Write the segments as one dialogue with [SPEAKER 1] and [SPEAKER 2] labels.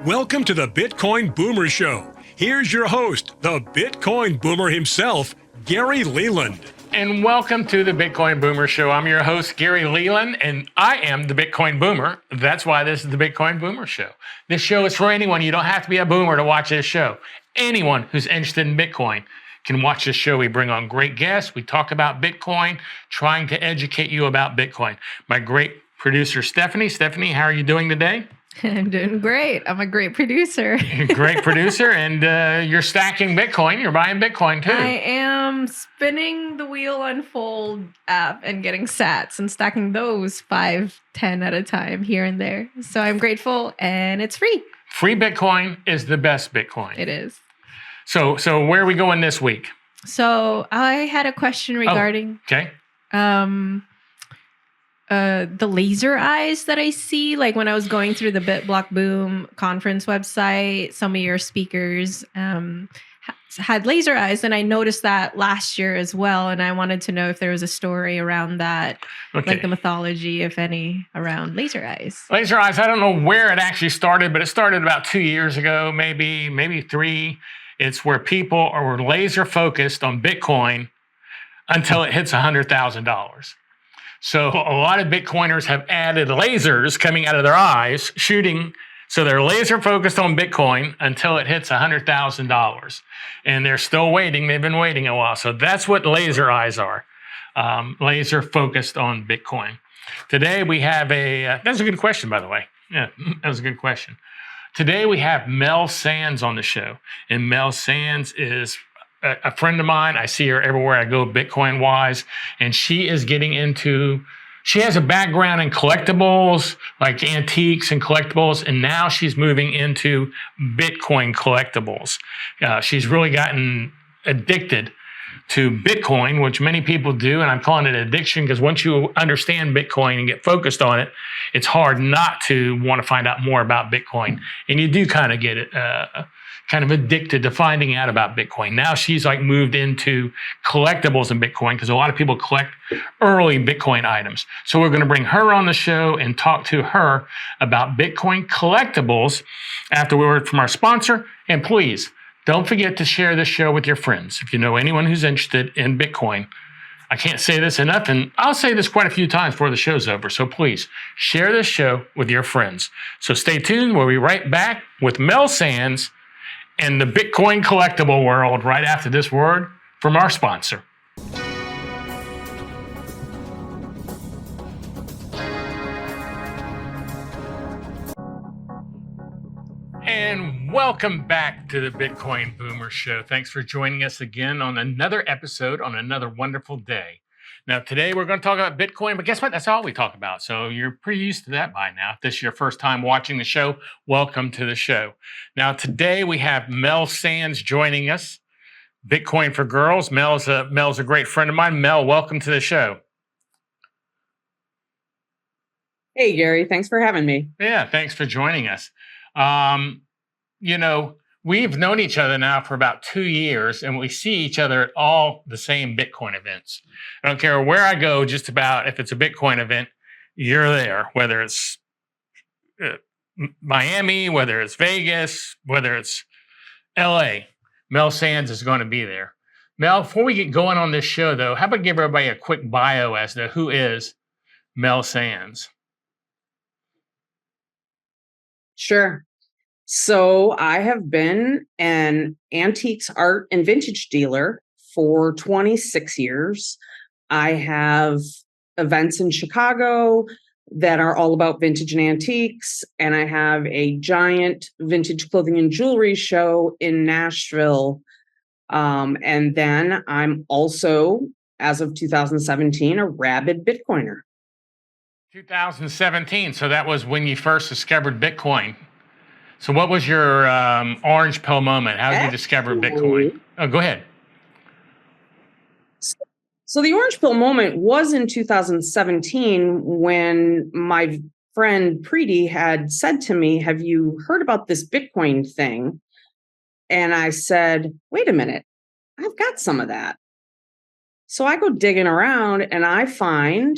[SPEAKER 1] Welcome to the Bitcoin Boomer Show. Here's your host, the Bitcoin Boomer himself, Gary Leland.
[SPEAKER 2] And welcome to the Bitcoin Boomer Show. I'm your host, Gary Leland, and I am the Bitcoin Boomer. That's why this is the Bitcoin Boomer Show. This show is for anyone. You don't have to be a boomer to watch this show. Anyone who's interested in Bitcoin can watch this show. We bring on great guests. We talk about Bitcoin, trying to educate you about Bitcoin. My great producer, Stephanie. Stephanie, how are you doing today?
[SPEAKER 3] I'm doing great. I'm a great producer.
[SPEAKER 2] Great producer. And you're stacking Bitcoin. You're buying Bitcoin too.
[SPEAKER 3] I am spinning the Wheel Unfold app and getting sats and stacking those 5, 10 at a time here and there. So I'm grateful, and it's free.
[SPEAKER 2] Free Bitcoin is the best Bitcoin.
[SPEAKER 3] It is.
[SPEAKER 2] So where are we going this week?
[SPEAKER 3] So I had a question regarding the laser eyes that I see. Like when I was going through the BitBlock Boom conference website, some of your speakers had laser eyes, and I noticed that last year as well. And I wanted to know if there was a story around that, like the mythology, if any, around laser eyes.
[SPEAKER 2] Laser eyes, I don't know where it actually started, but it started about 2 years ago, maybe 3. It's where people are laser focused on Bitcoin until it hits $100,000. So a lot of Bitcoiners have added lasers coming out of their eyes, shooting. So they're laser focused on Bitcoin until it hits $100,000. And they're still waiting. They've been waiting a while. So that's what laser eyes are, laser focused on Bitcoin. Today we have that's a good question, by the way. Yeah, that was a good question. Today we have Mel Sands on the show. And Mel Sands is a friend of mine. I see her everywhere I go, Bitcoin wise, and she has a background in collectibles, like antiques and collectibles, and now she's moving into Bitcoin collectibles. She's really gotten addicted to Bitcoin, which many people do, and I'm calling it addiction because once you understand Bitcoin and get focused on it, it's hard not to want to find out more about Bitcoin, and you do kind of get it. Kind of addicted to finding out about Bitcoin. Now she's like moved into collectibles in Bitcoin because a lot of people collect early Bitcoin items. So we're going to bring her on the show and talk to her about Bitcoin collectibles after we word from our sponsor. And please don't forget to share this show with your friends. If you know anyone who's interested in Bitcoin, I can't say this enough, and I'll say this quite a few times before the show's over. So please share this show with your friends. So stay tuned. We'll be right back with Mel Sands and the Bitcoin collectible world right after this word from our sponsor. And welcome back to the Bitcoin Boomer Show. Thanks for joining us again on another episode on another wonderful day. Now, today we're going to talk about Bitcoin, but guess what? That's all we talk about. So you're pretty used to that by now. If this is your first time watching the show, welcome to the show. Now, today we have Mel Sands joining us, Bitcoin for Girls. Mel's a great friend of mine. Mel, welcome to the show.
[SPEAKER 4] Hey, Gary. Thanks for having me.
[SPEAKER 2] Yeah, thanks for joining us. We've known each other now for about 2 years, and we see each other at all the same Bitcoin events. I don't care where I go, just about if it's a Bitcoin event, you're there, whether it's Miami, whether it's Vegas, whether it's LA. Mel Sands is going to be there. Mel, before we get going on this show, though, how about give everybody a quick bio as to who is Mel Sands?
[SPEAKER 4] Sure. So I have been an antiques, art, and vintage dealer for 26 years. I have events in Chicago that are all about vintage and antiques, and I have a giant vintage clothing and jewelry show in Nashville. And then I'm also, as of 2017, a rabid Bitcoiner.
[SPEAKER 2] 2017, so that was when you first discovered Bitcoin. So what was your orange pill moment? How did you discover Bitcoin? Oh, go ahead.
[SPEAKER 4] So the orange pill moment was in 2017 when my friend Preeti had said to me, "Have you heard about this Bitcoin thing?" And I said, "Wait a minute, I've got some of that." So I go digging around and I find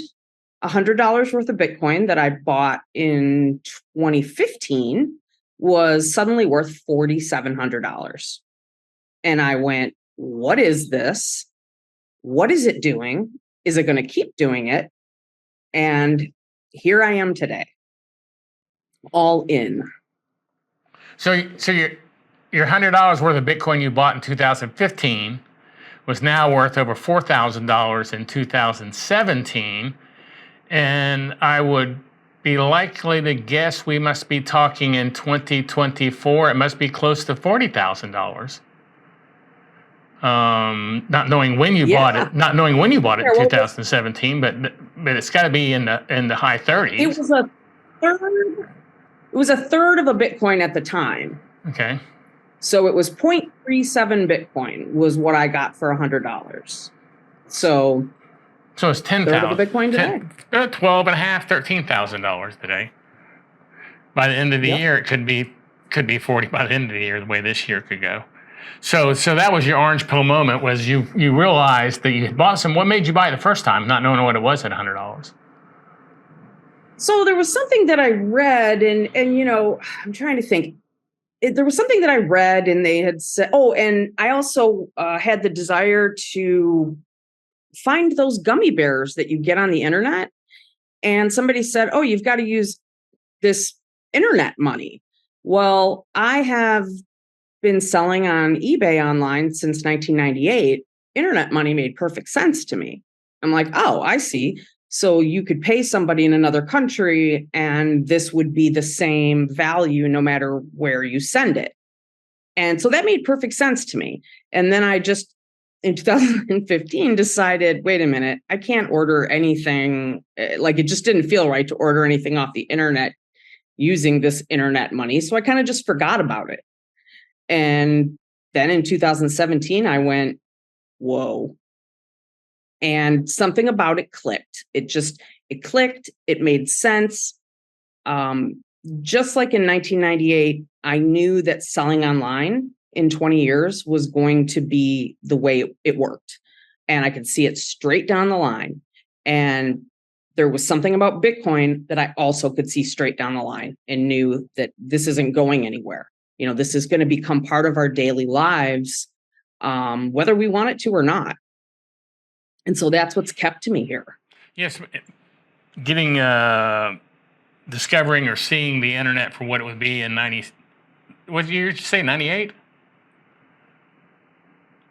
[SPEAKER 4] $100 worth of Bitcoin that I bought in 2015 was suddenly worth $4,700. And I went, what is this? What is it doing? Is it going to keep doing it? And here I am today, all in.
[SPEAKER 2] So your $100 worth of Bitcoin you bought in 2015 was now worth over $4,000 in 2017. And I would be likely to guess we must be talking in 2024. It must be close to $40,000. Not knowing when you bought it, in 2017, but it's got to be in the high 30s.
[SPEAKER 4] It was a third. It was a third of a Bitcoin at the time.
[SPEAKER 2] Okay.
[SPEAKER 4] So it was 0.37 Bitcoin was what I got for $100. So
[SPEAKER 2] it's 10,000.
[SPEAKER 4] Third of a Bitcoin today.
[SPEAKER 2] $12,500, $13,000 today. By the end of the year, it could be 40 by the end of the year, the way this year could go. So that was your orange pill moment, was you realized that you had bought some. What made you buy it the first time, not knowing what it was at $100?
[SPEAKER 4] So there was something that I read, and I'm trying to think. There was something that I read, and they had said, and I also had the desire to find those gummy bears that you get on the internet. And somebody said, you've got to use this internet money. Well, I have been selling on eBay online since 1998. Internet money made perfect sense to me. I'm like, I see. So you could pay somebody in another country and this would be the same value no matter where you send it. And so that made perfect sense to me. And then I just, in 2015, decided, wait a minute, I can't order anything. Like, it just didn't feel right to order anything off the internet using this internet money. So I kind of just forgot about it. And then in 2017, I went, whoa. And something about it clicked. It clicked. It made sense. Just like in 1998, I knew that selling online in 20 years was going to be the way it worked. And I could see it straight down the line. And there was something about Bitcoin that I also could see straight down the line and knew that this isn't going anywhere. This is going to become part of our daily lives, whether we want it to or not. And so that's what's kept me here.
[SPEAKER 2] Yes. Getting, discovering or seeing the internet for what it would be in what year did you say, 98?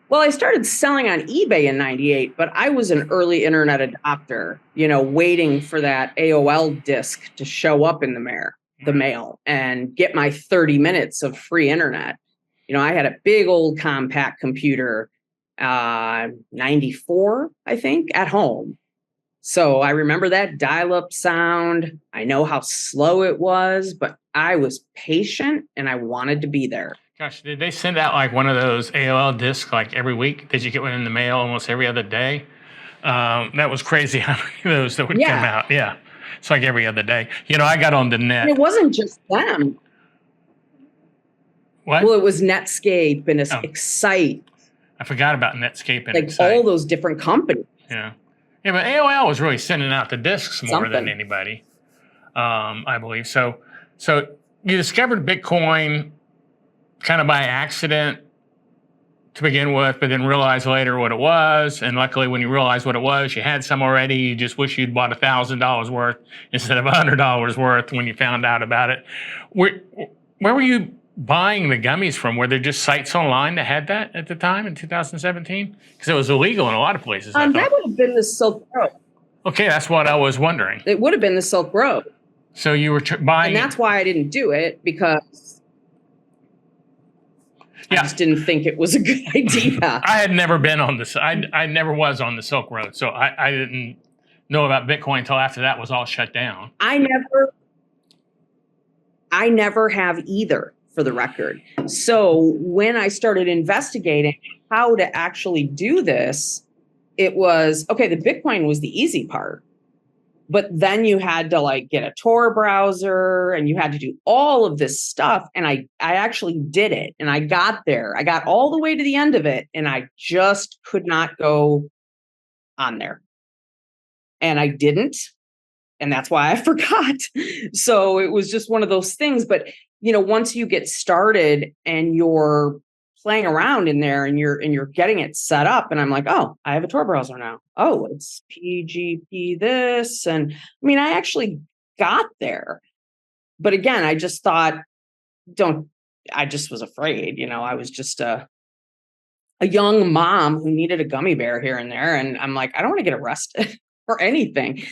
[SPEAKER 4] Well, I started selling on eBay in 98, but I was an early internet adopter, waiting for that AOL disk to show up in the mail and get my 30 minutes of free internet. I had a big old compact computer, 94, I think, at home. So I remember that dial-up sound. I know how slow it was, but I was patient and I wanted to be there.
[SPEAKER 2] Gosh, did they send out like one of those AOL discs like every week? Did you get one in the mail almost every other day? That was crazy how many of those that would come out. Yeah. It's like every other day. I got on the net.
[SPEAKER 4] And it wasn't just them.
[SPEAKER 2] What?
[SPEAKER 4] Well, it was Netscape and Excite.
[SPEAKER 2] I forgot about Netscape and
[SPEAKER 4] like
[SPEAKER 2] Excite.
[SPEAKER 4] All those different companies.
[SPEAKER 2] Yeah. Yeah, but AOL was really sending out the discs more than anybody, I believe. So you discovered Bitcoin kind of by accident to begin with, but then realized later what it was. And luckily, when you realized what it was, you had some already. You just wish you'd bought $1,000 worth instead of $100 worth when you found out about it. Where were you buying the gummies from? Were there just sites online that had that at the time in 2017? Because it was illegal in a lot of places.
[SPEAKER 4] That would have been the Silk Road.
[SPEAKER 2] Okay, that's what I was wondering.
[SPEAKER 4] It would have been the Silk Road.
[SPEAKER 2] So you were buying,
[SPEAKER 4] and that's why I didn't do it, because I just didn't think it was a good idea.
[SPEAKER 2] I had never been on this. I never was on the Silk Road, so I didn't know about Bitcoin until after that was all shut down.
[SPEAKER 4] I never have either, for the record. So when I started investigating how to actually do this, it was, okay, the Bitcoin was the easy part. But then you had to get a Tor browser and you had to do all of this stuff. And I actually did it. And I got there. I got all the way to the end of it. And I just could not go on there. And I didn't. And that's why I forgot. So it was just one of those things. But once you get started and you're playing around in there and you're getting it set up, and I'm like, oh, I have a Tor browser now. Oh, it's PGP this. And I mean, I actually got there. But again, I just thought, I just was afraid, I was just a young mom who needed a gummy bear here and there. And I'm like, I don't want to get arrested or anything.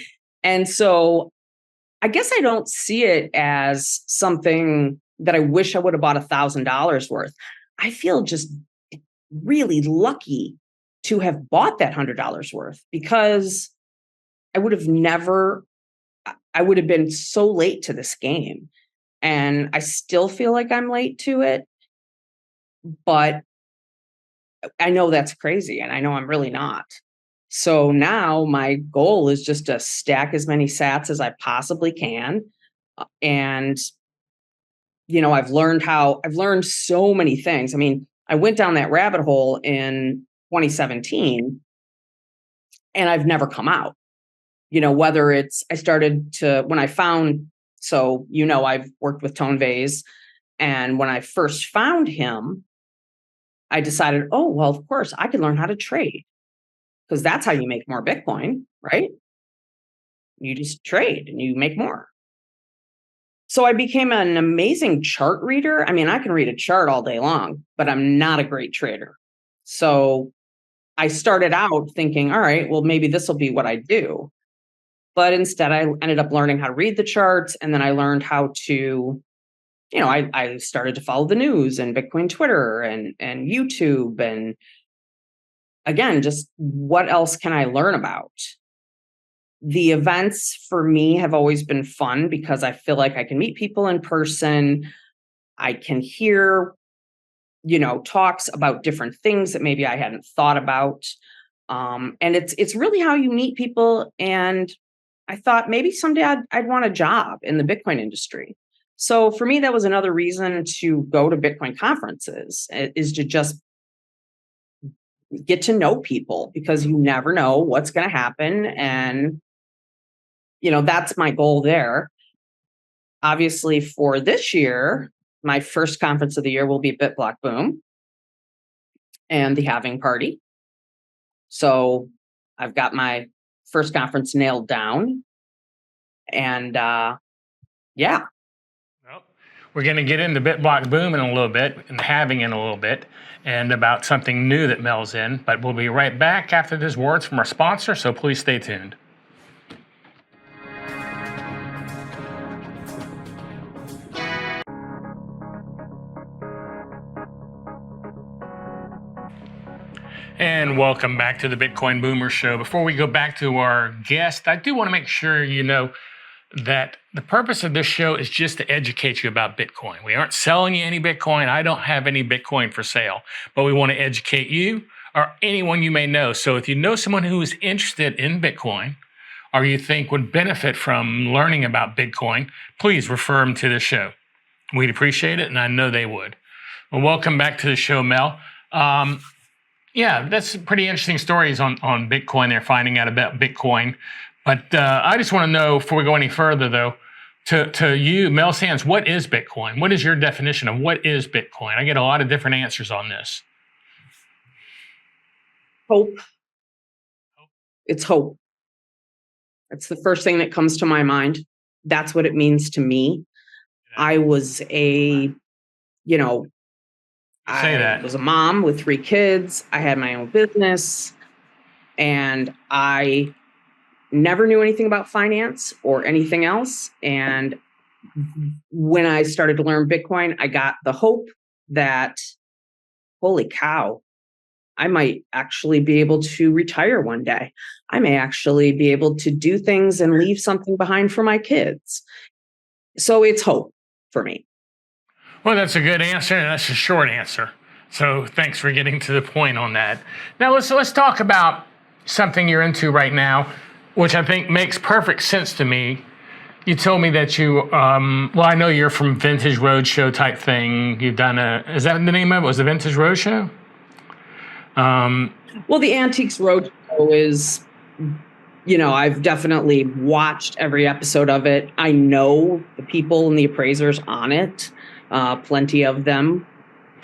[SPEAKER 4] And so I guess I don't see it as something that I wish I would have bought $1,000 worth. I feel just really lucky to have bought that $100 worth, because I would have been so late to this game. And I still feel like I'm late to it, but I know that's crazy, and I know I'm really not. So now my goal is just to stack as many sats as I possibly can. And, I've learned so many things. I mean, I went down that rabbit hole in 2017 and I've never come out, whether it's, when I found, I've worked with Tone Vase, and when I first found him, I decided, oh, well, of course I can learn how to trade, because that's how you make more Bitcoin, right? You just trade and you make more. So I became an amazing chart reader. I mean, I can read a chart all day long, but I'm not a great trader. So I started out thinking, all right, well, maybe this will be what I do. But instead, I ended up learning how to read the charts. And then I learned how to, I started to follow the news and Bitcoin Twitter and YouTube. And again, just what else can I learn about? The events for me have always been fun because I feel like I can meet people in person. I can hear, talks about different things that maybe I hadn't thought about. And it's really how you meet people. And I thought maybe someday I'd want a job in the Bitcoin industry. So for me, that was another reason to go to Bitcoin conferences, is to just get to know people, because you never know what's going to happen. And, that's my goal there. Obviously, for this year, my first conference of the year will be BitBlock Boom and the Halving Party. So I've got my first conference nailed down. And yeah.
[SPEAKER 2] Well, we're going to get into BitBlock Boom in a little bit and Halving in a little bit, and about something new that Mel's in. But we'll be right back after these words from our sponsor, so please stay tuned. And welcome back to the Bitcoin Boomer Show. Before we go back to our guest, I do want to make sure you know that the purpose of this show is just to educate you about Bitcoin. We aren't selling you any Bitcoin. I don't have any Bitcoin for sale, but we want to educate you or anyone you may know. So if you know someone who is interested in Bitcoin, or you think would benefit from learning about Bitcoin, please refer them to the show. We'd appreciate it, and I know they would. Well, welcome back to the show, Mel. Yeah, that's pretty interesting stories on Bitcoin. They're finding out about Bitcoin. But I just want to know, before we go any further, though, to you, Mel Sands, what is Bitcoin? What is your definition of what is Bitcoin? I get a lot of different answers on this.
[SPEAKER 4] Hope. It's hope. That's the first thing that comes to my mind. That's what it means to me. I was I was a mom with 3 kids. I had my own business, and I never knew anything about finance or anything else. And when I started to learn Bitcoin, I got the hope that, holy cow, I might actually be able to retire one day. I may actually be able to do things and leave something behind for my kids. So it's hope for me.
[SPEAKER 2] Well, that's a good answer, and that's a short answer. So thanks for getting to the point on that. Now let's talk about something you're into right now, which I think makes perfect sense to me. You told me that you, I know you're from Vintage Roadshow type thing. You've done is that the name of it? Was the Vintage Roadshow?
[SPEAKER 4] Well, the Antiques Roadshow is, I've definitely watched every episode of it. I know the people and the appraisers on it. Plenty of them.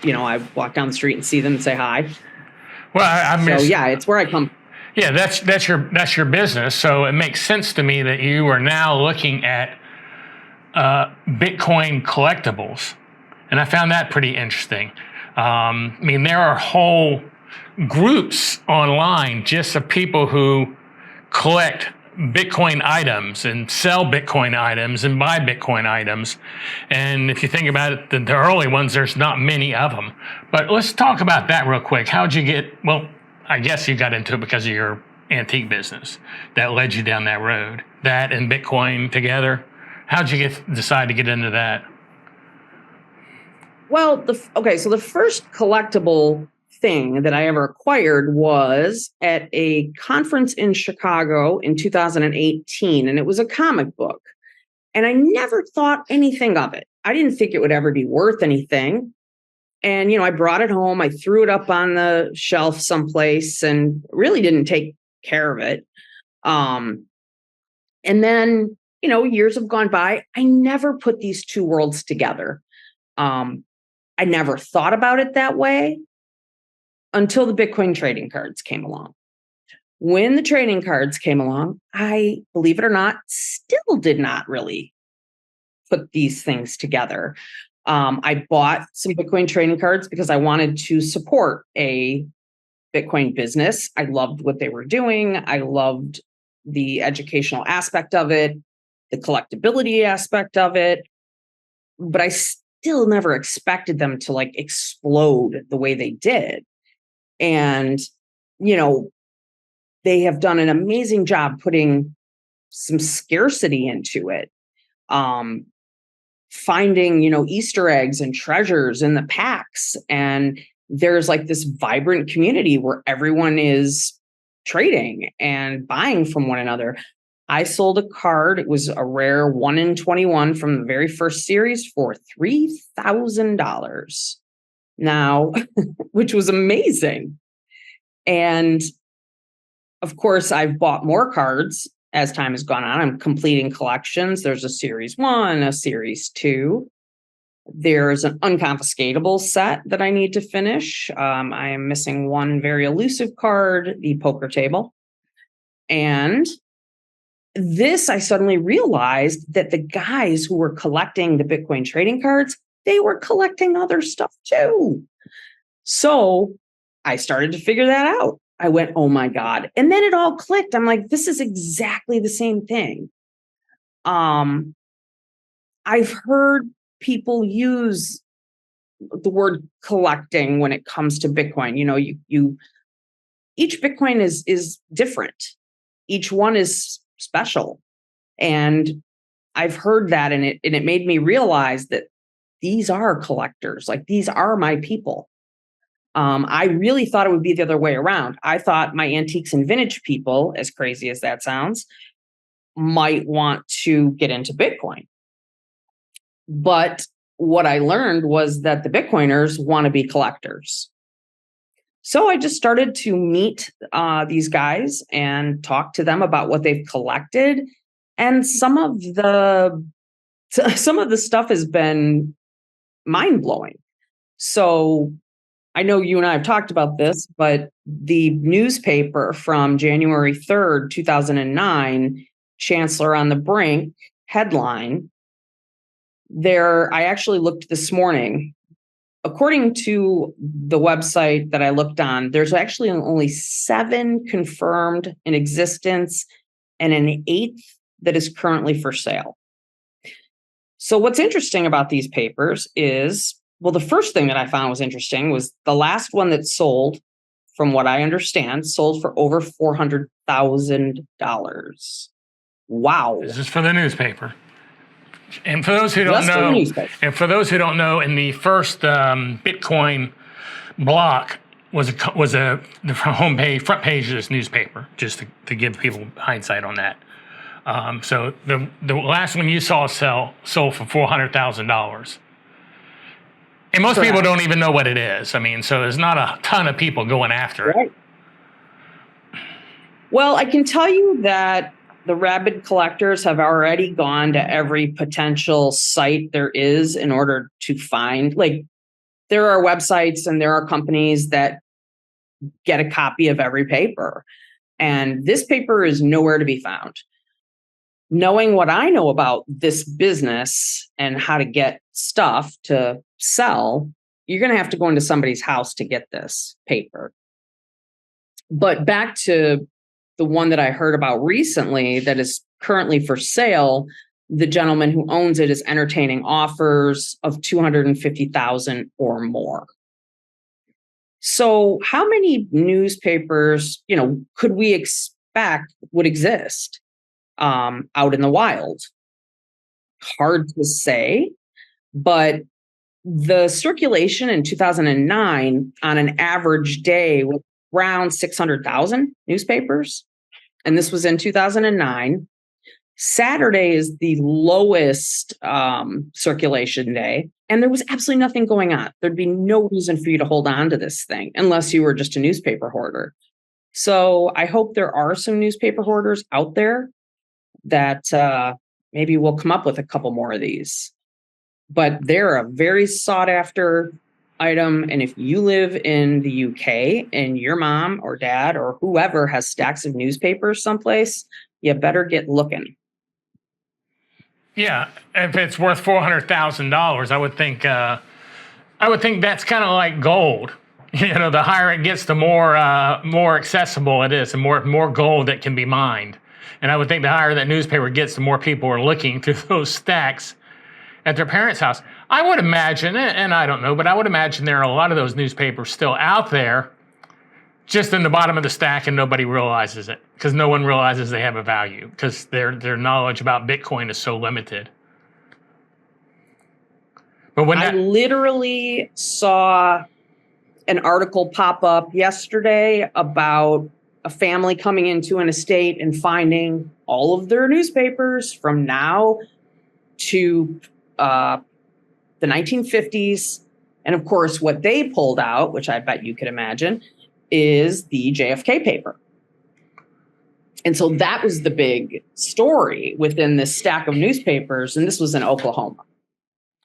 [SPEAKER 4] I walk down the street and see them and say hi.
[SPEAKER 2] Well, I mean,
[SPEAKER 4] so yeah, it's where I come.
[SPEAKER 2] Yeah, that's your business. So it makes sense to me that you are now looking at Bitcoin collectibles, and I found that pretty interesting. I mean, there are whole groups online just of people who collect Bitcoin items and sell Bitcoin items and buy Bitcoin items. And if you think about it, the early ones, there's not many of them. But let's talk about that real quick. How'd you get, well, I guess you got into it because of your antique business that led you down that road, that and Bitcoin together. How'd you decide to get into that?
[SPEAKER 4] Well, so the first collectible thing that I ever acquired was at a conference in Chicago in 2018, and it was a comic book. And I never thought anything of it. I didn't think it would ever be worth anything. And, I brought it home. I threw it up on the shelf someplace and really didn't take care of it. And then, years have gone by. I never put these two worlds together. I never thought about it that way until the Bitcoin trading cards came along. When the trading cards came along, I, believe it or not, still did not really put these things together. I bought some Bitcoin trading cards because I wanted to support a Bitcoin business. I loved what they were doing. I loved the educational aspect of it, the collectability aspect of it, but I still never expected them to explode the way they did. And, they have done an amazing job putting some scarcity into it. Finding, Easter eggs and treasures in the packs. And there's this vibrant community where everyone is trading and buying from one another. I sold a card. It was a rare 1 in 21 from the very first series for $3,000 now, which was amazing. And of course, I've bought more cards as time has gone on. I'm completing collections. There's a series 1, a series 2. There's an unconfiscatable set that I need to finish. I am missing one very elusive card, the poker table. And this, I suddenly realized that the guys who were collecting the Bitcoin trading cards, they were collecting other stuff too. So I started to figure that out. I went, oh my God. And then it all clicked. I'm like, this is exactly the same thing. I've heard people use the word collecting when it comes to Bitcoin. Each Bitcoin is different. Each one is special. And I've heard that, and it made me realize that these are collectors. These are my people. I really thought it would be the other way around. I thought my antiques and vintage people, as crazy as that sounds, might want to get into Bitcoin. But what I learned was that the Bitcoiners want to be collectors. So I just started to meet these guys and talk to them about what they've collected. And some of the stuff has been mind-blowing. So I know you and I have talked about this, but the newspaper from January 3rd, 2009, Chancellor on the Brink headline, I actually looked this morning. According to the website that I looked on, there's actually only 7 confirmed in existence and an 8th that is currently for sale. So what's interesting about these papers is, well, the first thing that I found was interesting was the last one that sold, from what I understand, sold for over $400,000. Wow.
[SPEAKER 2] This is for the newspaper. And for those who don't know, in the first Bitcoin block was the homepage, front page of this newspaper, just to give people hindsight on that. So the last one you saw sold for $400,000. And most people don't even know what it is. I mean, so there's not a ton of people going after it.
[SPEAKER 4] Right. Well, I can tell you that the rabid collectors have already gone to every potential site there is in order to find, like, there are websites and there are companies that get a copy of every paper. And this paper is nowhere to be found. Knowing what I know about this business and how to get stuff to sell, you're going to have to go into somebody's house to get this paper. But back to the one that I heard about recently that is currently for sale, the gentleman who owns it is entertaining offers of $250,000 or more. So how many newspapers, could we expect would exist out in the wild? Hard to say, but the circulation in 2009 on an average day was around 600,000 newspapers. And this was in 2009. Saturday is the lowest circulation day. And there was absolutely nothing going on. There'd be no reason for you to hold on to this thing unless you were just a newspaper hoarder. So I hope there are some newspaper hoarders out there that maybe we'll come up with a couple more of these. But they're a very sought after item. And if you live in the UK and your mom or dad or whoever has stacks of newspapers someplace, you better get looking.
[SPEAKER 2] Yeah, if it's worth $400,000, I would think that's kind of like gold. The higher it gets, the more accessible it is, and more gold that can be mined. And I would think the higher that newspaper gets, the more people are looking through those stacks at their parents' house. I would imagine, and I don't know, but I would imagine there are a lot of those newspapers still out there, just in the bottom of the stack, and nobody realizes it because no one realizes they have a value because their knowledge about Bitcoin is so limited. But I
[SPEAKER 4] literally saw an article pop up yesterday about a family coming into an estate and finding all of their newspapers from now to the 1950s. And of course, what they pulled out, which I bet you could imagine, is the JFK paper. And so that was the big story within this stack of newspapers. And this was in Oklahoma.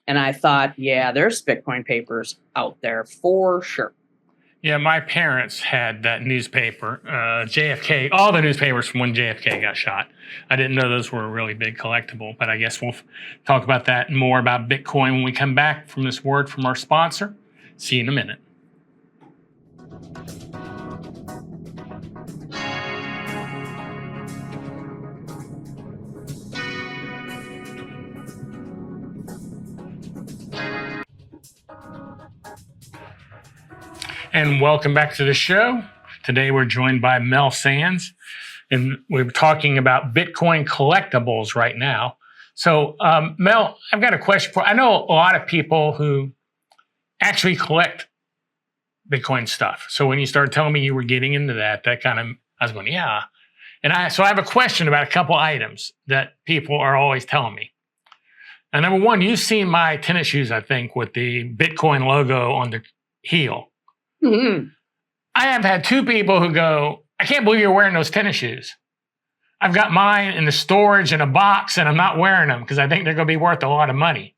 [SPEAKER 4] And I thought, yeah, there's Bitcoin papers out there for sure.
[SPEAKER 2] Yeah, my parents had that newspaper, JFK, all the newspapers from when JFK got shot. I didn't know those were a really big collectible, but I guess we'll talk about that and more about Bitcoin when we come back from this word from our sponsor. See you in a minute. And welcome back to the show. Today we're joined by Mel Sands, and we're talking about Bitcoin collectibles right now. So, Mel, I've got a question for you. I know a lot of people who actually collect Bitcoin stuff. So when you started telling me you were getting into that kind of, I was going, yeah. And so I have a question about a couple items that people are always telling me. And number one, you've seen my tennis shoes, I think, with the Bitcoin logo on the heel.
[SPEAKER 4] Mm-hmm.
[SPEAKER 2] I have had two people who go, I can't believe you're wearing those tennis shoes. I've got mine in the storage in a box and I'm not wearing them because I think they're going to be worth a lot of money.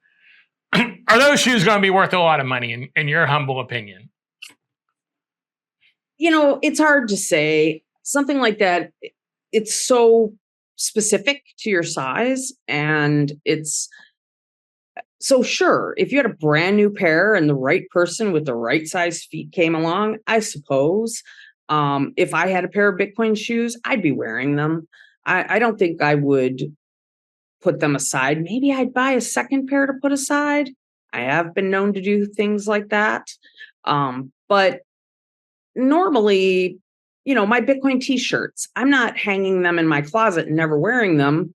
[SPEAKER 2] Are those shoes going to be worth a lot of money in your humble opinion?
[SPEAKER 4] It's hard to say. Something like that, it's so specific to your size, and it's so sure, if you had a brand new pair and the right person with the right size feet came along, I suppose, if I had a pair of Bitcoin shoes, I'd be wearing them. I don't think I would put them aside. Maybe I'd buy a second pair to put aside. I have been known to do things like that. But normally, my Bitcoin t-shirts, I'm not hanging them in my closet and never wearing them,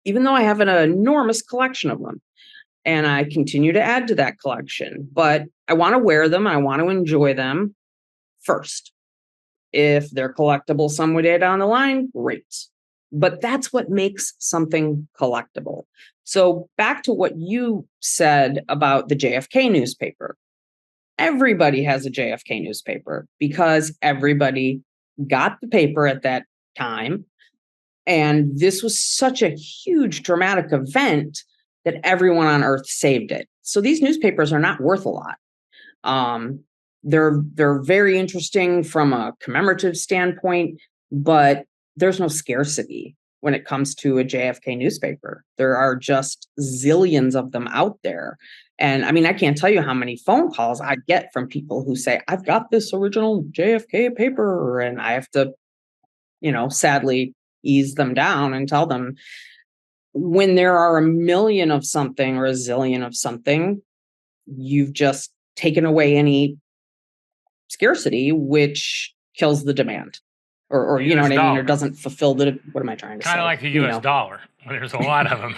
[SPEAKER 4] even though I have an enormous collection of them. And I continue to add to that collection, but I want to wear them. I want to enjoy them first. If they're collectible some day down the line, great. But that's what makes something collectible. So back to what you said about the JFK newspaper. Everybody has a JFK newspaper because everybody got the paper at that time. And this was such a huge dramatic event that everyone on earth saved it. So these newspapers are not worth a lot. They're very interesting from a commemorative standpoint, but there's no scarcity when it comes to a JFK newspaper. There are just zillions of them out there. And I mean, I can't tell you how many phone calls I get from people who say, I've got this original JFK paper, and I have to, sadly ease them down and tell them, when there are a million of something or a zillion of something, you've just taken away any scarcity, which kills the demand, or you know what I mean, or doesn't fulfill the. What am I trying to say?
[SPEAKER 2] Kind of like the U.S. dollar. There's a lot of them.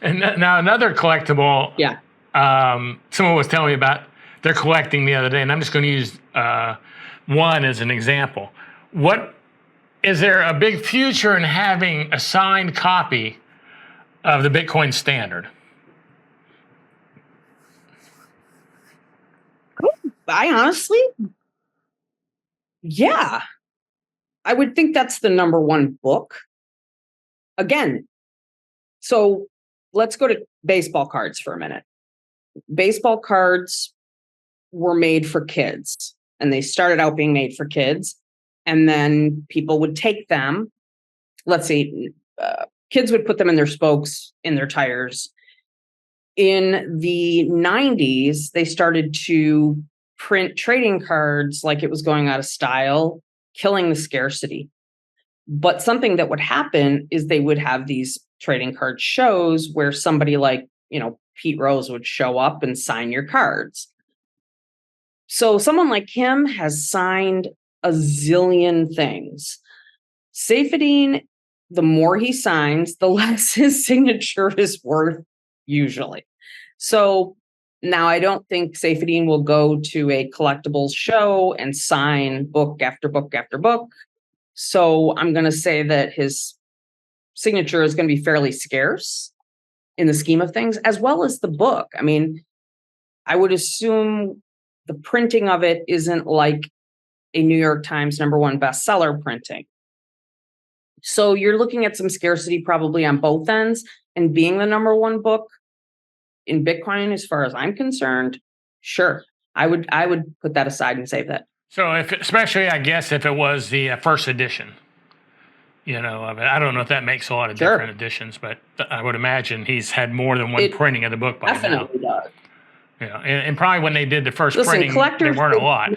[SPEAKER 2] And now another collectible.
[SPEAKER 4] Yeah.
[SPEAKER 2] Someone was telling me about they're collecting the other day, and I'm just going to use one as an example. What is there a big future in having a signed copy of the Bitcoin standard?
[SPEAKER 4] I honestly, yeah, I would think that's the number one book. Again, so let's go to baseball cards for a minute. Baseball cards were made for kids, and they started out being made for kids. And then people would take them, let's see, kids would put them in their spokes, in their tires. In the 90s, they started to print trading cards like it was going out of style, killing the scarcity. But something that would happen is they would have these trading card shows where somebody like, Pete Rose would show up and sign your cards. So someone like him has signed a zillion things. Saifedean, the more he signs, the less his signature is worth, usually. So now I don't think Saifedean will go to a collectibles show and sign book after book after book. So I'm going to say that his signature is going to be fairly scarce in the scheme of things, as well as the book. I mean, I would assume the printing of it isn't like a New York Times #1 bestseller printing. So you're looking at some scarcity probably on both ends, and being the #1 book in Bitcoin, as far as I'm concerned, sure, I would put that aside and save that.
[SPEAKER 2] So especially, I guess, if it was the first edition, of it. I don't know if that makes a lot of different editions, but I would imagine he's had more than one printing of the book by now.
[SPEAKER 4] Definitely does.
[SPEAKER 2] Yeah, and probably when they did the first printing, there weren't a lot.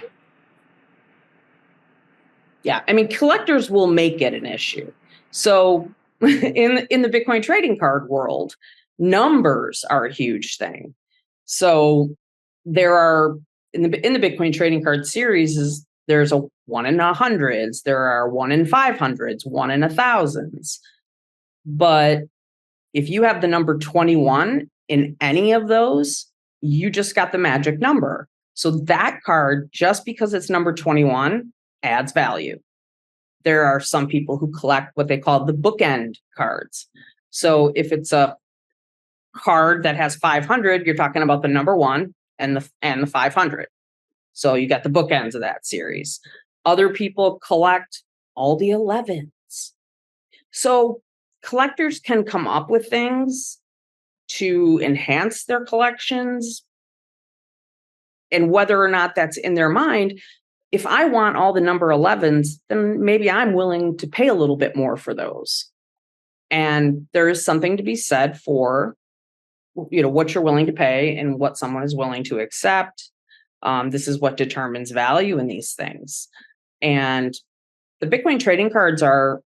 [SPEAKER 4] Yeah, I mean, collectors will make it an issue. So in the Bitcoin trading card world, numbers are a huge thing. So there are in the Bitcoin trading card series there's a 1 in 100s, there are 1 in 500s, 1 in 1,000s. But if you have the number 21 in any of those, you just got the magic number. So that card, just because it's number 21, adds value. There are some people who collect what they call the bookend cards. So if it's a card that has 500, you're talking about the number 1 and the 500. So you got the bookends of that series. Other people collect all the 11s. So collectors can come up with things to enhance their collections. And whether or not that's in their mind, if I want all the number 11s, then maybe I'm willing to pay a little bit more for those. And there is something to be said for, what you're willing to pay and what someone is willing to accept. This is what determines value in these things. And the Bitcoin trading cards are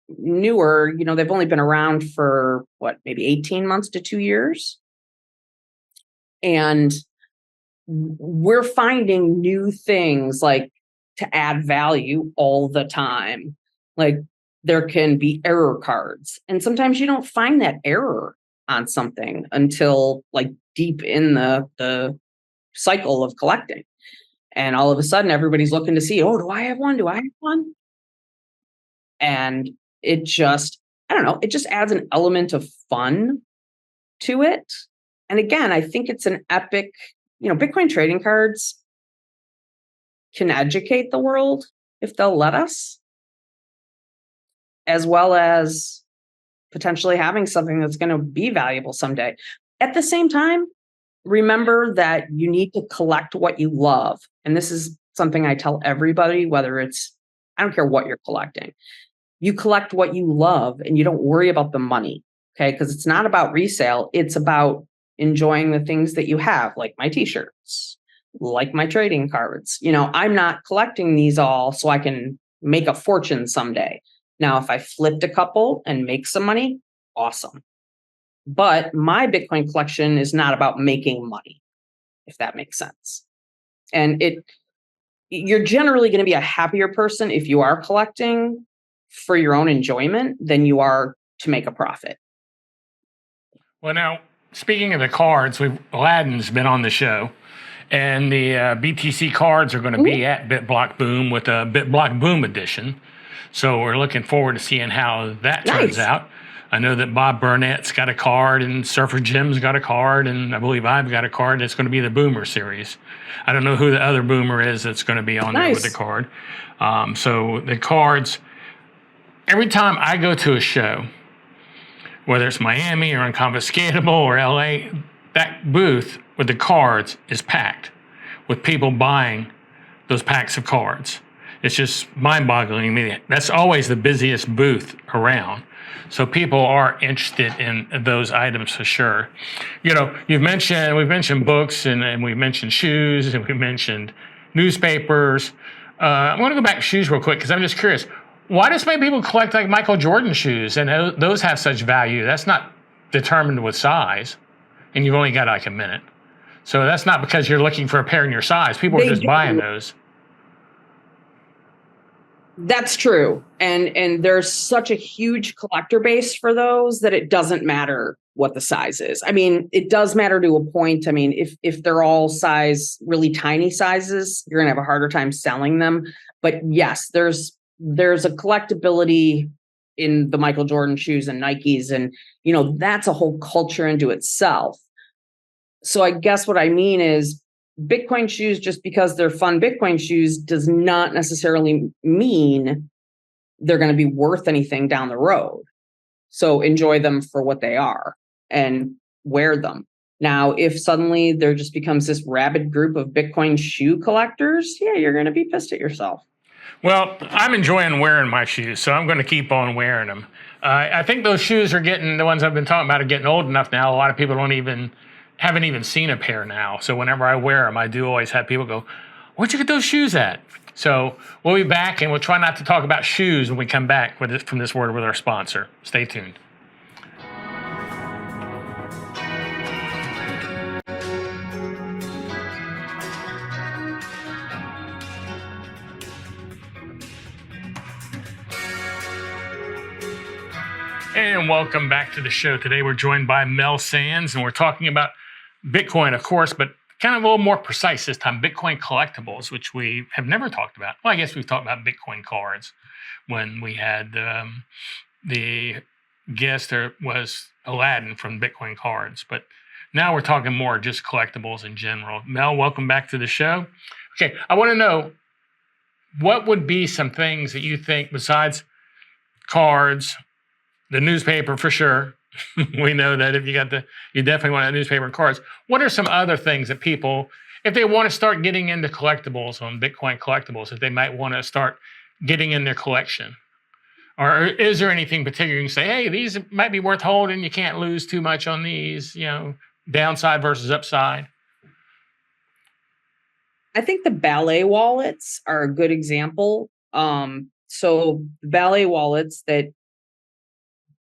[SPEAKER 4] newer. They've only been around for maybe 18 months to 2 years. And we're finding new things like to add value all the time. Like there can be error cards. And sometimes you don't find that error on something until like deep in the cycle of collecting. And all of a sudden everybody's looking to see, do I have one? Do I have one? And it just, I don't know, it just adds an element of fun to it. And again, I think it's an epic, Bitcoin trading cards can educate the world if they'll let us. as well as potentially having something that's going to be valuable someday. At the same time, remember that you need to collect what you love. And this is something I tell everybody, whether it's, I don't care what you're collecting. You collect what you love and you don't worry about the money. Okay. Because it's not about resale. It's about enjoying the things that you have, like my t-shirts, like my trading cards. I'm not collecting these all so I can make a fortune someday. Now, if I flipped a couple and make some money, awesome. But my Bitcoin collection is not about making money, if that makes sense. And you're generally going to be a happier person if you are collecting for your own enjoyment than you are to make a profit.
[SPEAKER 2] Well, now, speaking of the cards, Aladdin's been on the show, and the BTC cards are going to be at BitBlock Boom with a BitBlock Boom edition. So we're looking forward to seeing how that turns out. I know that Bob Burnett's got a card, and Surfer Jim's got a card, and I believe I've got a card. It's going to be the Boomer series. I don't know who the other Boomer is that's going to be on there with the card. So the cards, every time I go to a show, whether it's Miami or Unconfiscatable or LA, that booth with the cards is packed with people buying those packs of cards. It's just mind-boggling to me. That's always the busiest booth around. So people are interested in those items for sure. We've mentioned books and we've mentioned shoes and we've mentioned newspapers. I want to go back to shoes real quick because I'm just curious. Why do so many people collect like Michael Jordan shoes and those have such value? That's not determined with size, and you've only got like a minute. So that's not because you're looking for a pair in your size. People are just buying those.
[SPEAKER 4] That's true. And there's such a huge collector base for those that it doesn't matter what the size is. I mean, it does matter to a point. I mean, if they're all really tiny sizes, you're going to have a harder time selling them. But yes, there's a collectability in the Michael Jordan shoes and Nikes. And, that's a whole culture into itself. So I guess what I mean is Bitcoin shoes, just because they're fun Bitcoin shoes, does not necessarily mean they're going to be worth anything down the road. So enjoy them for what they are and wear them. Now, if suddenly there just becomes this rabid group of Bitcoin shoe collectors, yeah, you're going to be pissed at yourself.
[SPEAKER 2] Well, I'm enjoying wearing my shoes, so I'm going to keep on wearing them. I think those shoes the ones I've been talking about are getting old enough now. A lot of people haven't even seen a pair now. So whenever I wear them, I do always have people go, "Where'd you get those shoes at?" So we'll be back, and we'll try not to talk about shoes when we come back from this word with our sponsor. Stay tuned. And welcome back to the show. Today we're joined by Mel Sands, and we're talking about Bitcoin, of course, but kind of a little more precise this time, Bitcoin collectibles, which we have never talked about. Well, I guess we've talked about Bitcoin cards when we had the guest there was Aladdin from Bitcoin cards, but now we're talking more just collectibles in general. Mel, welcome back to the show. Okay, I want to know, what would be some things that you think besides cards, the newspaper for sure. We know that if you definitely want a newspaper and cards. What are some other things that people, if they want to start getting into collectibles on Bitcoin collectibles, if they might want to start getting in their collection? Or is there anything particular you can say, hey, these might be worth holding, you can't lose too much on these, downside versus upside?
[SPEAKER 4] I think the ballet wallets are a good example. So ballet wallets that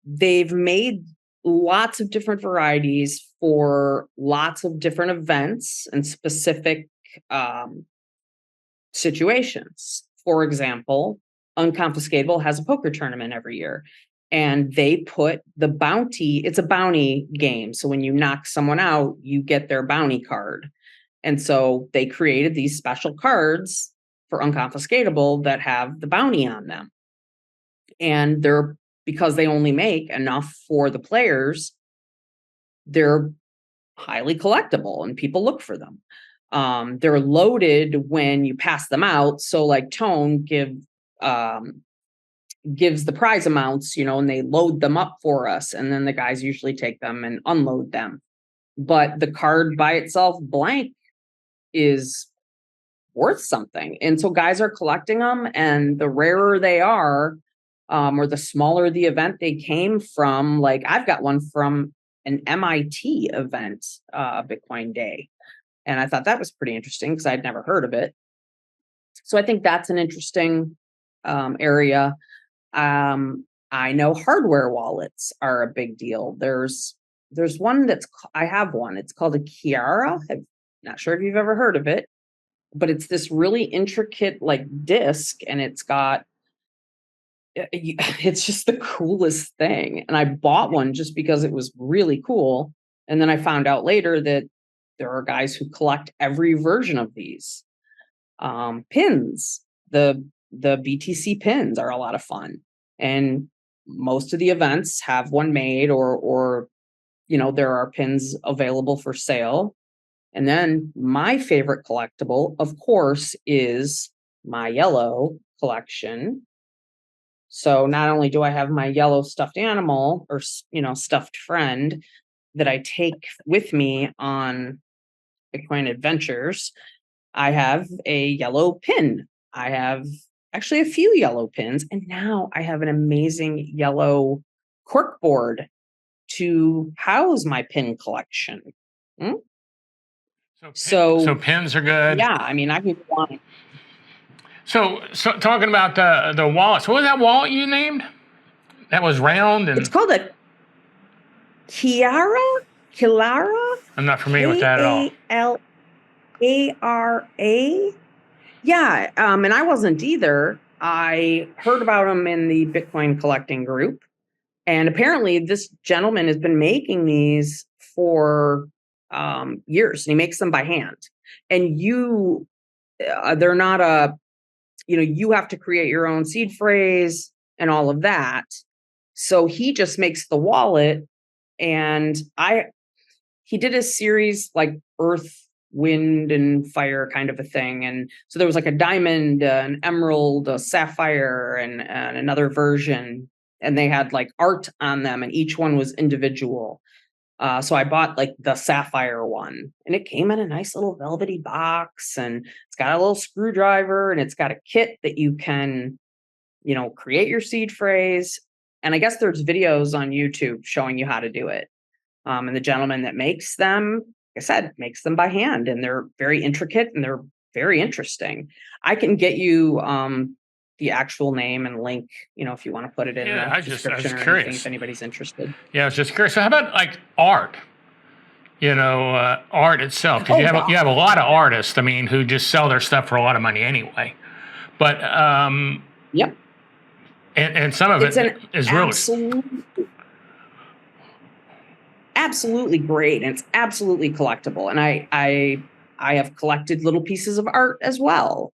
[SPEAKER 4] they've made lots of different varieties for lots of different events and specific situations. For example, Unconfiscatable has a poker tournament every year, and they put the bounty, it's a bounty game. So when you knock someone out, you get their bounty card. And so they created these special cards for Unconfiscatable that have the bounty on them. And because they only make enough for the players, they're highly collectible and people look for them. They're loaded when you pass them out. So like Tone gives the prize amounts, and they load them up for us. And then the guys usually take them and unload them. But the card by itself, blank, is worth something. And so guys are collecting them, and the rarer they are, or the smaller the event they came from, like I've got one from an MIT event, Bitcoin Day. And I thought that was pretty interesting because I'd never heard of it. So I think that's an interesting area. I know hardware wallets are a big deal. There's one I have one. It's called a Kiara. I'm not sure if you've ever heard of it, but it's this really intricate like disc, and it's just the coolest thing. And I bought one just because it was really cool. And then I found out later that there are guys who collect every version of these. Pins, the BTC pins are a lot of fun. And most of the events have one made, or there are pins available for sale. And then my favorite collectible, of course, is my yellow collection. So not only do I have my yellow stuffed animal or, stuffed friend that I take with me on Bitcoin adventures, I have a yellow pin. I have actually a few yellow pins, and now I have an amazing yellow cork board to house my pin collection.
[SPEAKER 2] So pins are good.
[SPEAKER 4] Yeah, I mean, I could want.
[SPEAKER 2] So talking about the wallet. So what was that wallet you named? That was round and
[SPEAKER 4] It's called a Kiara.
[SPEAKER 2] I'm not familiar with that at all.
[SPEAKER 4] Kiara. Yeah, and I wasn't either. I heard about them in the Bitcoin collecting group, and apparently this gentleman has been making these for years, and he makes them by hand. And they're not you have to create your own seed phrase and all of that. So he just makes the wallet, and he did a series like Earth, Wind, and Fire kind of a thing. And so there was like a diamond, an emerald, a sapphire, and another version. And they had like art on them, and each one was individual. So I bought like the sapphire one, and it came in a nice little velvety box, and it's got a little screwdriver, and it's got a kit that you can, create your seed phrase. And I guess there's videos on YouTube showing you how to do it. And the gentleman that makes them, like I said, makes them by hand, and they're very intricate and they're very interesting. I can get you the actual name and link, if you want to put it in the description or anything, if anybody's interested.
[SPEAKER 2] Yeah, I was just curious. So how about like art? Art itself, because you have a lot of artists, who just sell their stuff for a lot of money anyway. But
[SPEAKER 4] yep.
[SPEAKER 2] And some of it is really
[SPEAKER 4] absolutely great, and it's absolutely collectible. And I have collected little pieces of art as well.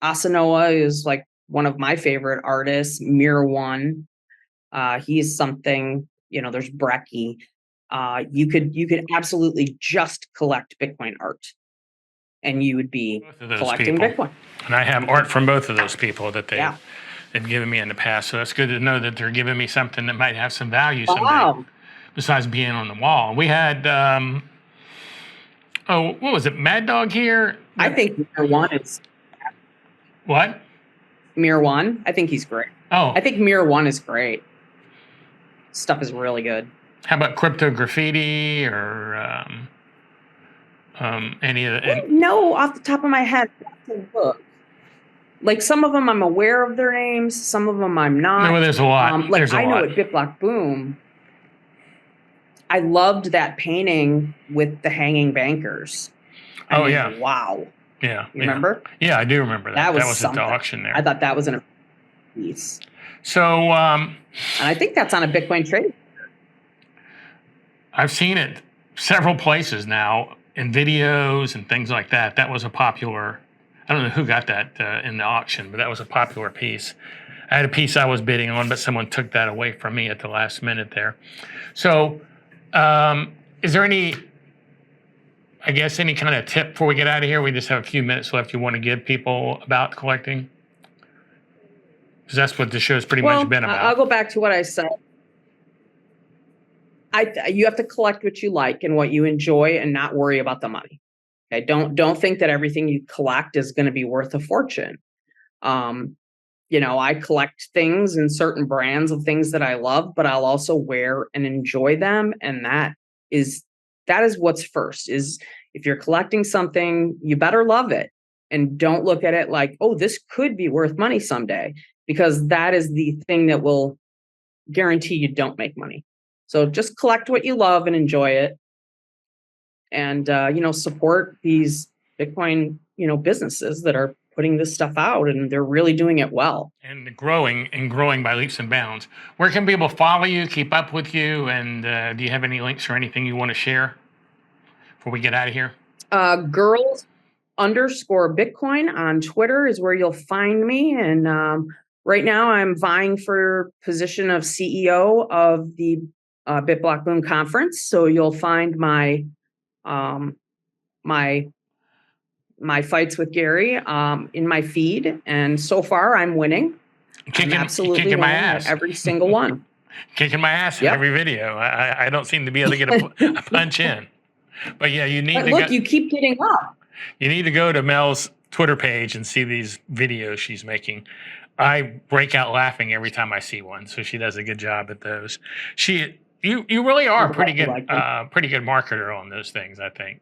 [SPEAKER 4] Asanoa is like one of my favorite artists. Mirror One, he's something. There's Brecky. You could absolutely just collect Bitcoin art, and you would be collecting Bitcoin.
[SPEAKER 2] And I have art from both of those people that they've given me in the past. So it's good to know that they're giving me something that might have some value someday.
[SPEAKER 4] Wow.
[SPEAKER 2] Besides being on the wall. We had, what was it, Mad Dog here?
[SPEAKER 4] I think Mirror One is.
[SPEAKER 2] What?
[SPEAKER 4] Mirror One? I think he's great.
[SPEAKER 2] Oh.
[SPEAKER 4] I think Mirror One is great. Stuff is really good.
[SPEAKER 2] How about Crypto Graffiti or any of the...
[SPEAKER 4] No, off the top of my head. Look. Like some of them I'm aware of their names, some of them I'm not.
[SPEAKER 2] No, there's a lot.
[SPEAKER 4] I know at BitBlock Boom, I loved that painting with the hanging bankers.
[SPEAKER 2] Yeah.
[SPEAKER 4] Wow.
[SPEAKER 2] Yeah.
[SPEAKER 4] You remember?
[SPEAKER 2] Yeah, I do remember that. That was at the
[SPEAKER 4] something.
[SPEAKER 2] auction there.
[SPEAKER 4] I thought that was a piece.
[SPEAKER 2] So,
[SPEAKER 4] and I think that's on a Bitcoin trade.
[SPEAKER 2] I've seen it several places now in videos and things like that. That was a popular, I don't know who got that in the auction, but that was a popular piece. I had a piece I was bidding on, but someone took that away from me at the last minute there. So, is there any kind of tip before we get out of here? We just have a few minutes left you want to give people about collecting? Because that's what the show's pretty
[SPEAKER 4] Well,
[SPEAKER 2] much been about.
[SPEAKER 4] I'll go back to what I said. You have to collect what you like and what you enjoy and not worry about the money. Okay. Don't think that everything you collect is going to be worth a fortune. I collect things and certain brands of things that I love, but I'll also wear and enjoy them. And that is what's first. Is if you're collecting something, you better love it and don't look at it like, oh, this could be worth money someday, because that is the thing that will guarantee you don't make money. So just collect what you love and enjoy it, and support these Bitcoin businesses that are putting this stuff out, and they're really doing it well
[SPEAKER 2] and growing by leaps and bounds. Where can people follow you, keep up with you, and do you have any links or anything you want to share before we get out of here?
[SPEAKER 4] Girls_Bitcoin on Twitter is where you'll find me, and right now I'm vying for position of CEO of the BitBlock Boom conference. So you'll find my fights with Gary in my feed, and so far I'm winning. I'm absolutely
[SPEAKER 2] kicking my
[SPEAKER 4] winning
[SPEAKER 2] ass.
[SPEAKER 4] at every single one.
[SPEAKER 2] Kicking my ass in every video. I don't seem to be able to get a punch in. But yeah, you need
[SPEAKER 4] you keep getting up.
[SPEAKER 2] You need to go to Mel's Twitter page and see these videos she's making. I break out laughing every time I see one, so she does a good job at those. You really are a pretty good marketer on those things, I think.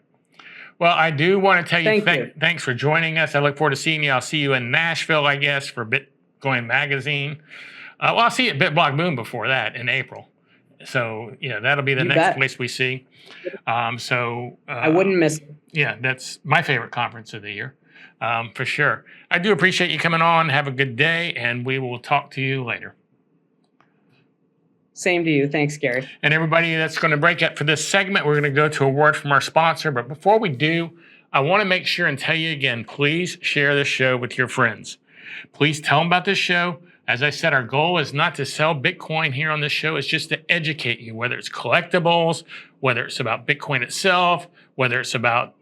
[SPEAKER 2] Well, I do want to tell you, thanks for joining us. I look forward to seeing you. I'll see you in Nashville, I guess, for Bitcoin Magazine. I'll see you at BitBlock Boom before that in April. So, that'll be the next place we see. I wouldn't miss it. Yeah, that's my favorite conference of the year, for sure. I do appreciate you coming on. Have a good day, and we will talk to you later.
[SPEAKER 4] Same to you. Thanks, Gary.
[SPEAKER 2] And everybody, that's going to break up for this segment. We're going to go to a word from our sponsor. But before we do, I want to make sure and tell you again, please share this show with your friends. Please tell them about this show. As I said, our goal is not to sell Bitcoin here on this show. It's just to educate you, whether it's collectibles, whether it's about Bitcoin itself, whether it's about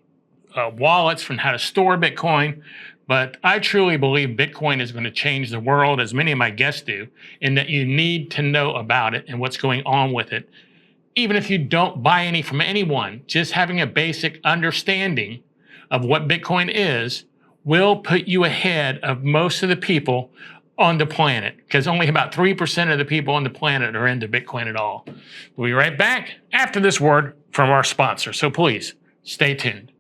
[SPEAKER 2] wallets and how to store Bitcoin. But I truly believe Bitcoin is going to change the world, as many of my guests do, in that you need to know about it and what's going on with it. Even if you don't buy any from anyone, just having a basic understanding of what Bitcoin is will put you ahead of most of the people on the planet, because only about 3% of the people on the planet are into Bitcoin at all. We'll be right back after this word from our sponsor. So please stay tuned.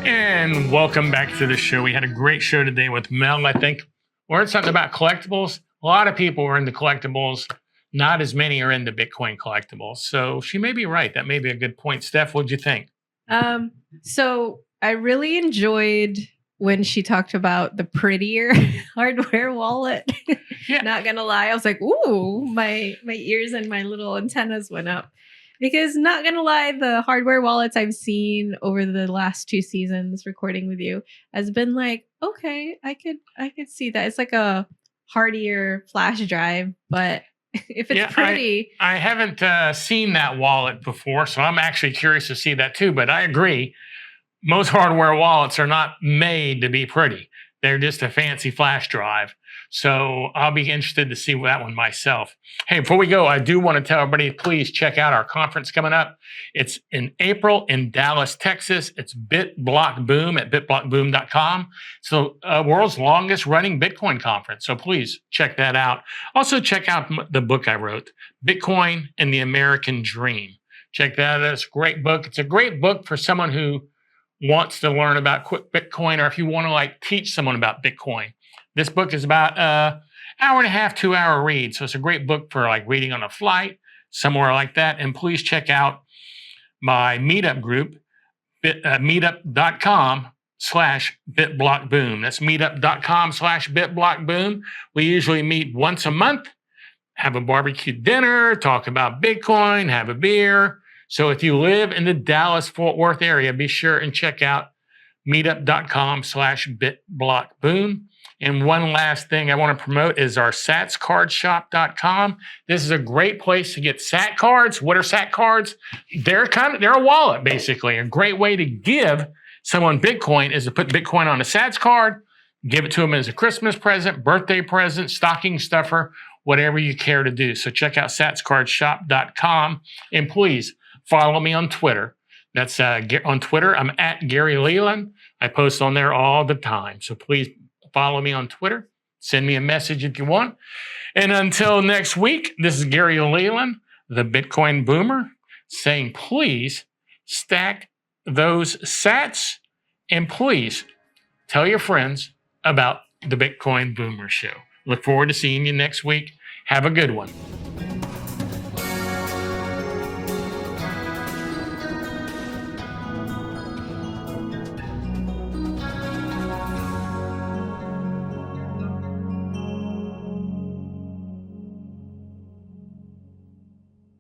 [SPEAKER 2] And welcome back to the show. We had a great show today with Mel. I think learned something about collectibles. A lot of people are into collectibles. Not as many are into Bitcoin collectibles. So she may be right. That may be a good point. Steph, what'd you think?
[SPEAKER 3] So I really enjoyed when she talked about the prettier hardware wallet.
[SPEAKER 2] Yeah.
[SPEAKER 3] Not gonna lie, I was like, ooh, my ears and my little antennas went up. Because not gonna lie, the hardware wallets I've seen over the last 2 seasons recording with you has been like, okay, I could see that. It's like a hardier flash drive, but if it's pretty.
[SPEAKER 2] I haven't seen that wallet before, so I'm actually curious to see that too. But I agree, most hardware wallets are not made to be pretty. They're just a fancy flash drive. So I'll be interested to see that one myself. Hey, before we go, I do want to tell everybody, please check out our conference coming up. It's in April in Dallas, Texas. It's BitBlock Boom at bitblockboom.com. It's the world's longest running Bitcoin conference. So please check that out. Also check out the book I wrote, Bitcoin and the American Dream. Check that out. It's a great book. It's a great book for someone who wants to learn about Bitcoin, or if you want to teach someone about Bitcoin. This book is about an hour and a half, 2 hour read. So it's a great book for reading on a flight, somewhere like that. And please check out my meetup group, meetup.com/BitBlockBoom. That's meetup.com/BitBlockBoom. We usually meet once a month, have a barbecue dinner, talk about Bitcoin, have a beer. So if you live in the Dallas-Fort Worth area, be sure and check out meetup.com/bitblockboom. And one last thing I want to promote is our satscardshop.com. This is a great place to get sat cards. What are sat cards? They're a wallet, basically. A great way to give someone Bitcoin is to put Bitcoin on a sats card, give it to them as a Christmas present, birthday present, stocking stuffer, whatever you care to do. So check out satscardshop.com. And please follow me on Twitter. That's on Twitter. I'm at Gary Leland. I post on there all the time. So please follow me on Twitter. Send me a message if you want. And until next week, this is Gary Leland, the Bitcoin Boomer, saying please stack those sats and please tell your friends about the Bitcoin Boomer Show. Look forward to seeing you next week. Have a good one.